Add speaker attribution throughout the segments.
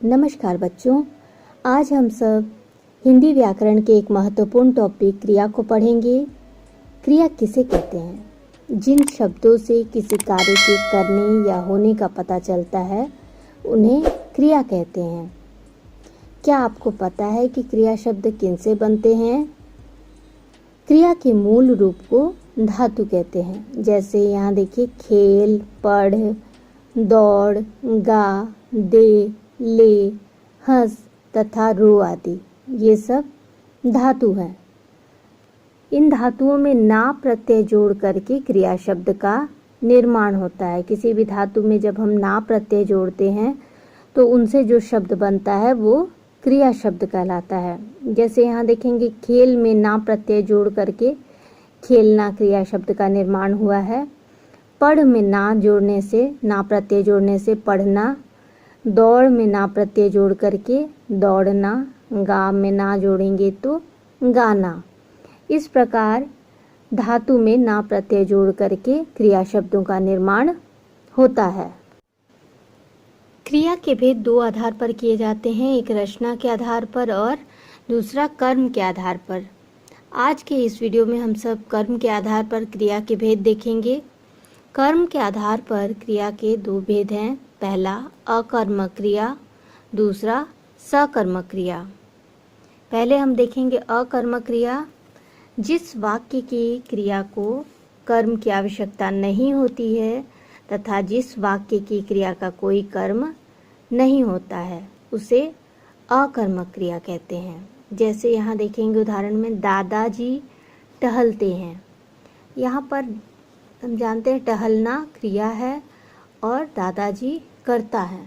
Speaker 1: नमस्कार बच्चों, आज हम सब हिंदी व्याकरण के एक महत्वपूर्ण टॉपिक क्रिया को पढ़ेंगे। क्रिया किसे कहते हैं? जिन शब्दों से किसी कार्य के करने या होने का पता चलता है उन्हें क्रिया कहते हैं। क्या आपको पता है कि क्रिया शब्द किनसे बनते हैं? क्रिया के मूल रूप को धातु कहते हैं। जैसे यहाँ देखिए, खेल, पढ़, दौड़, गा, दे, ले, हंस तथा रो आदि, ये सब धातु हैं। इन धातुओं में ना प्रत्यय जोड़ करके क्रिया शब्द का निर्माण होता है। किसी भी धातु में जब हम ना प्रत्यय जोड़ते हैं तो उनसे जो शब्द बनता है वो क्रिया शब्द कहलाता है। जैसे यहाँ देखेंगे, खेल में ना प्रत्यय जोड़ करके खेलना क्रिया शब्द का निर्माण हुआ है। पढ़ में ना जोड़ने से, ना प्रत्यय जोड़ने से पढ़ना। दौड़ में ना प्रत्यय जोड़ करके दौड़ना। गा में ना जोड़ेंगे तो गाना। इस प्रकार धातु में ना प्रत्यय जोड़ करके क्रिया शब्दों का निर्माण होता है। क्रिया के भेद दो आधार पर किए जाते हैं, एक रचना के आधार पर और दूसरा कर्म के आधार पर। आज के इस वीडियो में हम सब कर्म के आधार पर क्रिया के भेद देखेंगे। कर्म के आधार पर क्रिया के दो भेद हैं, पहला अकर्मक क्रिया, दूसरा सकर्मक क्रिया। पहले हम देखेंगे अकर्मक क्रिया। जिस वाक्य की क्रिया को कर्म की आवश्यकता नहीं होती है तथा जिस वाक्य की क्रिया का कोई कर्म नहीं होता है उसे अकर्मक क्रिया कहते हैं। जैसे यहाँ देखेंगे उदाहरण में, दादाजी टहलते हैं। यहाँ पर हम जानते हैं टहलना क्रिया है और दादाजी करता है।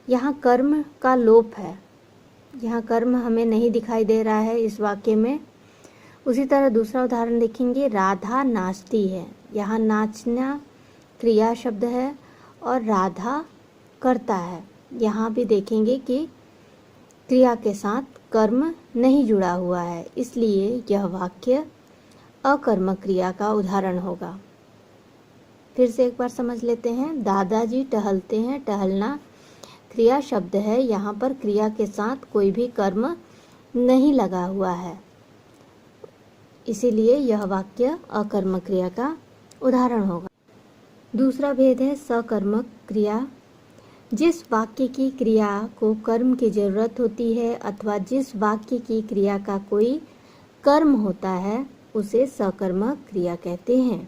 Speaker 1: यहाँ कर्म का लोप है, यहाँ कर्म हमें नहीं दिखाई दे रहा है इस वाक्य में। उसी तरह दूसरा उदाहरण देखेंगे, राधा नाचती है। यहाँ नाचना क्रिया शब्द है और राधा करता है। यहाँ भी देखेंगे कि क्रिया के साथ कर्म नहीं जुड़ा हुआ है, इसलिए यह वाक्य अकर्मक क्रिया का उदाहरण होगा। फिर से एक बार समझ लेते हैं, दादाजी टहलते हैं। टहलना क्रिया शब्द है, यहाँ पर क्रिया के साथ कोई भी कर्म नहीं लगा हुआ है, इसीलिए यह वाक्य अकर्मक क्रिया का उदाहरण होगा। दूसरा भेद है सकर्मक क्रिया। जिस वाक्य की क्रिया को कर्म की जरूरत होती है अथवा जिस वाक्य की क्रिया का कोई कर्म होता है उसे सकर्मक क्रिया कहते हैं।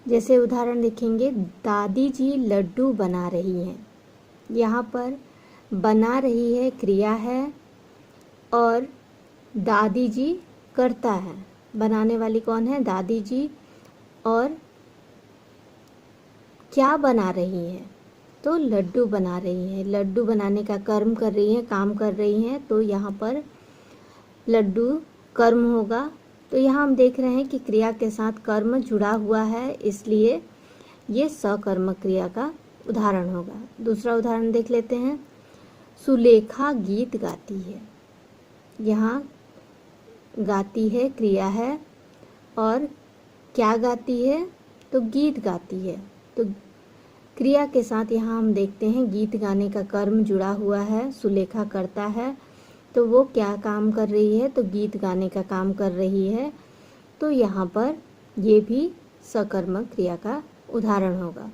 Speaker 1: जैसे उदाहरण देखेंगे, दादी जी लड्डू बना रही हैं। यहाँ पर बना रही है क्रिया है और दादी जी करता है। बनाने वाली कौन है? दादी जी। और क्या बना रही है? तो लड्डू बना रही है। लड्डू बनाने का कर्म कर रही है, काम कर रही हैं, तो यहाँ पर लड्डू कर्म होगा। तो यहाँ हम देख रहे हैं कि क्रिया के साथ कर्म जुड़ा हुआ है, इसलिए ये सकर्मक क्रिया का उदाहरण होगा। दूसरा उदाहरण देख लेते हैं, सुलेखा गीत गाती है। यहाँ गाती है क्रिया है और क्या गाती है? तो गीत गाती है। तो क्रिया के साथ यहाँ हम देखते हैं गीत गाने का कर्म जुड़ा हुआ है। सुलेखा करता है तो वो क्या काम कर रही है? तो गीत गाने का काम कर रही है। तो यहाँ पर ये भी सकर्मक क्रिया का उदाहरण होगा।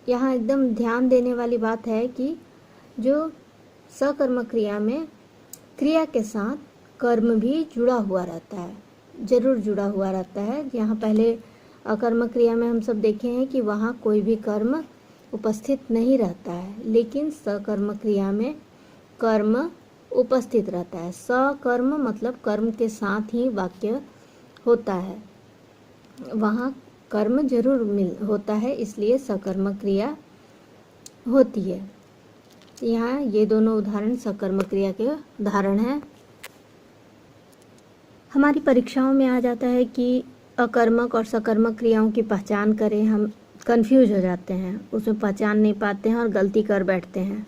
Speaker 1: यहाँ एकदम ध्यान देने वाली बात है कि जो सकर्मक क्रिया में क्रिया के साथ कर्म भी जुड़ा हुआ रहता है, जरूर जुड़ा हुआ रहता है। यहाँ पहले अकर्मक क्रिया में हम सब देखे हैं कि वहाँ कोई भी कर्म उपस्थित नहीं रहता है, लेकिन सकर्मक क्रिया में कर्म उपस्थित रहता है। सकर्म मतलब कर्म के साथ ही वाक्य होता है, वहाँ कर्म जरूर होता है, इसलिए सकर्मक क्रिया होती है। यहाँ ये दोनों उदाहरण सकर्मक क्रिया के उदाहरण हैं। हमारी परीक्षाओं में आ जाता है कि अकर्मक और सकर्मक क्रियाओं की पहचान करें, हम कंफ्यूज हो जाते हैं, उसमें पहचान नहीं पाते हैं और गलती कर बैठते हैं।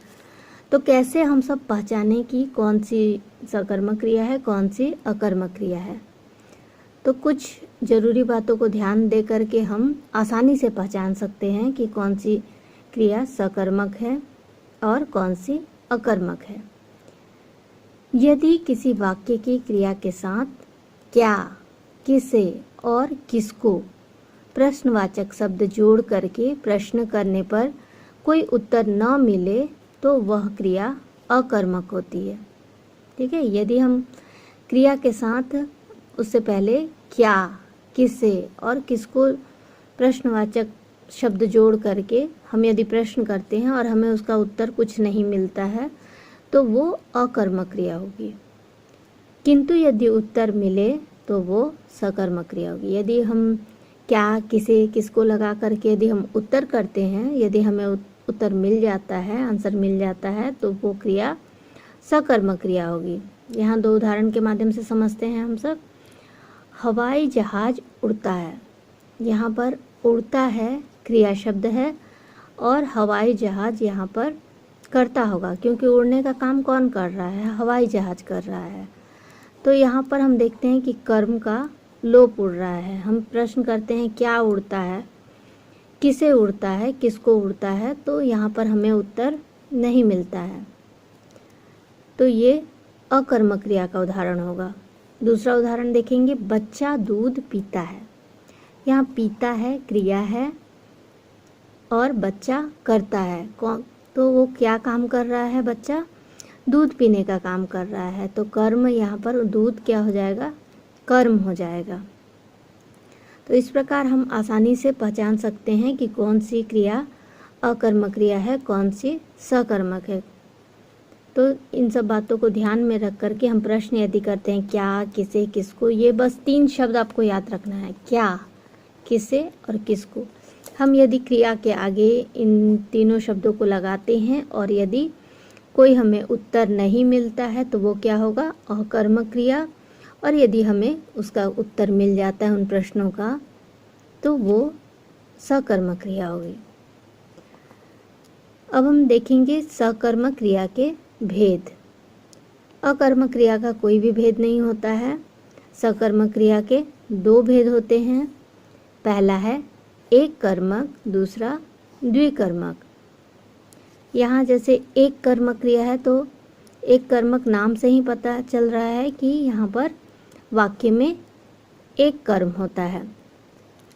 Speaker 1: तो कैसे हम सब पहचानें कि कौन सी सकर्मक क्रिया है, कौन सी अकर्मक क्रिया है? तो कुछ ज़रूरी बातों को ध्यान दे करके हम आसानी से पहचान सकते हैं कि कौन सी क्रिया सकर्मक है और कौन सी अकर्मक है। यदि किसी वाक्य की क्रिया के साथ क्या, किसे और किसको प्रश्नवाचक शब्द जोड़ करके प्रश्न करने पर कोई उत्तर न मिले तो वह क्रिया अकर्मक होती है। ठीक है, यदि हम क्रिया के साथ उससे पहले क्या, किसे और किसको प्रश्नवाचक शब्द जोड़ करके हम यदि प्रश्न करते हैं और हमें उसका उत्तर कुछ नहीं मिलता है तो वो अकर्मक क्रिया होगी। किंतु यदि उत्तर मिले तो वो सकर्मक क्रिया होगी। यदि हम क्या, किसे, किसको लगा करके यदि हम उत्तर करते हैं, यदि हमें उत्तर मिल जाता है, आंसर मिल जाता है, तो वो क्रिया सकर्मक क्रिया होगी। यहाँ दो उदाहरण के माध्यम से समझते हैं हम सब। हवाई जहाज उड़ता है, यहाँ पर उड़ता है क्रिया शब्द है और हवाई जहाज यहाँ पर करता होगा, क्योंकि उड़ने का काम कौन कर रहा है, हवाई जहाज कर रहा है। तो यहाँ पर हम देखते हैं कि कर्म का लोप उड़ रहा है। हम प्रश्न करते हैं क्या उड़ता है, किसे उड़ता है, किसको उड़ता है, तो यहाँ पर हमें उत्तर नहीं मिलता है, तो ये अकर्मक क्रिया का उदाहरण होगा। दूसरा उदाहरण देखेंगे, बच्चा दूध पीता है। यहाँ पीता है क्रिया है और बच्चा करता है कौन, तो वो क्या काम कर रहा है, बच्चा दूध पीने का काम कर रहा है, तो कर्म यहाँ पर दूध क्या हो जाएगा, कर्म हो जाएगा। तो इस प्रकार हम आसानी से पहचान सकते हैं कि कौन सी क्रिया अकर्मक क्रिया है, कौन सी सकर्मक है। तो इन सब बातों को ध्यान में रख करके हम प्रश्न यदि करते हैं क्या, किसे, किसको, ये बस 3 शब्द आपको याद रखना है, क्या, किसे और किसको। हम यदि क्रिया के आगे इन तीनों शब्दों को लगाते हैं और यदि कोई हमें उत्तर नहीं मिलता है तो वो क्या होगा, अकर्मक क्रिया, और यदि हमें उसका उत्तर मिल जाता है उन प्रश्नों का तो वो सकर्मक क्रिया होगी। अब हम देखेंगे सकर्मक क्रिया के भेद। अकर्मक क्रिया का कोई भी भेद नहीं होता है। सकर्मक क्रिया के 2 भेद होते हैं। पहला है एक कर्मक, दूसरा द्विकर्मक। यहाँ जैसे एक कर्मक क्रिया है तो एक कर्मक नाम से ही पता चल रहा है कि यहाँ पर वाक्य में एक कर्म होता है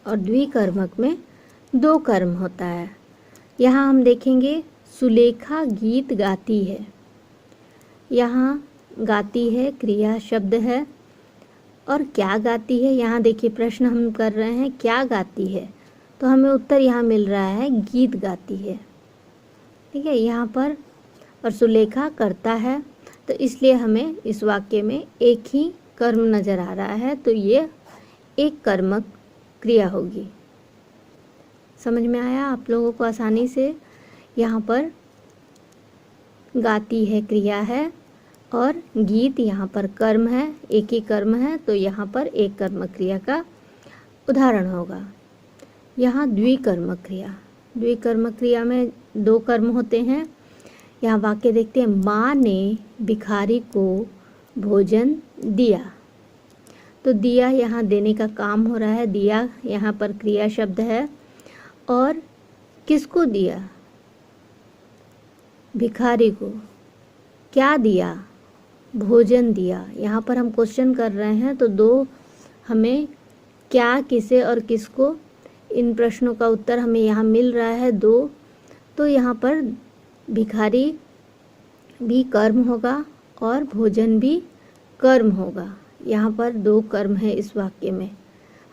Speaker 1: और द्विकर्मक में 2 कर्म होता है। यहाँ हम देखेंगे सुलेखा गीत गाती है। यहाँ गाती है क्रिया शब्द है और क्या गाती है, यहाँ देखिए प्रश्न हम कर रहे हैं क्या गाती है, तो हमें उत्तर यहाँ मिल रहा है गीत गाती है। ठीक है, यहाँ पर और सुलेखा करता है, तो इसलिए हमें इस वाक्य में एक ही कर्म नज़र आ रहा है, तो ये एक कर्मक क्रिया होगी। समझ में आया आप लोगों को आसानी से। यहाँ पर गाती है क्रिया है और गीत यहाँ पर कर्म है, एक ही कर्म है, तो यहाँ पर एक कर्मक क्रिया का उदाहरण होगा। यहाँ द्विकर्मक क्रिया, द्विकर्मक क्रिया में 2 कर्म होते हैं। यहाँ वाक्य देखते हैं, माँ ने भिखारी को भोजन दिया। तो दिया यहाँ देने का काम हो रहा है, दिया यहाँ पर क्रिया शब्द है और किसको दिया, भिखारी को। क्या दिया, भोजन दिया। यहाँ पर हम क्वेश्चन कर रहे हैं तो 2 हमें क्या, किसे और किसको, इन प्रश्नों का उत्तर हमें यहाँ मिल रहा है 2, तो यहाँ पर भिखारी भी कर्म होगा और भोजन भी कर्म होगा। यहाँ पर 2 कर्म है इस वाक्य में।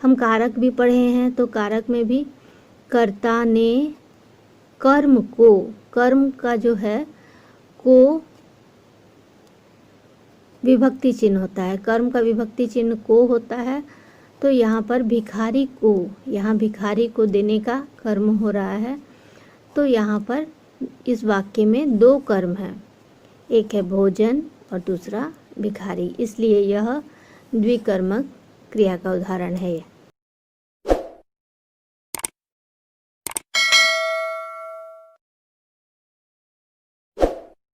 Speaker 1: हम कारक भी पढ़े हैं, तो कारक में भी कर्ता ने कर्म को, कर्म का जो है को विभक्ति चिन्ह होता है, कर्म का विभक्ति चिन्ह को होता है, तो यहाँ पर भिखारी को, यहाँ भिखारी को देने का कर्म हो रहा है, तो यहाँ पर इस वाक्य में 2 कर्म हैं, एक है भोजन और दूसरा भिखारी, इसलिए यह द्विकर्मक क्रिया का उदाहरण है।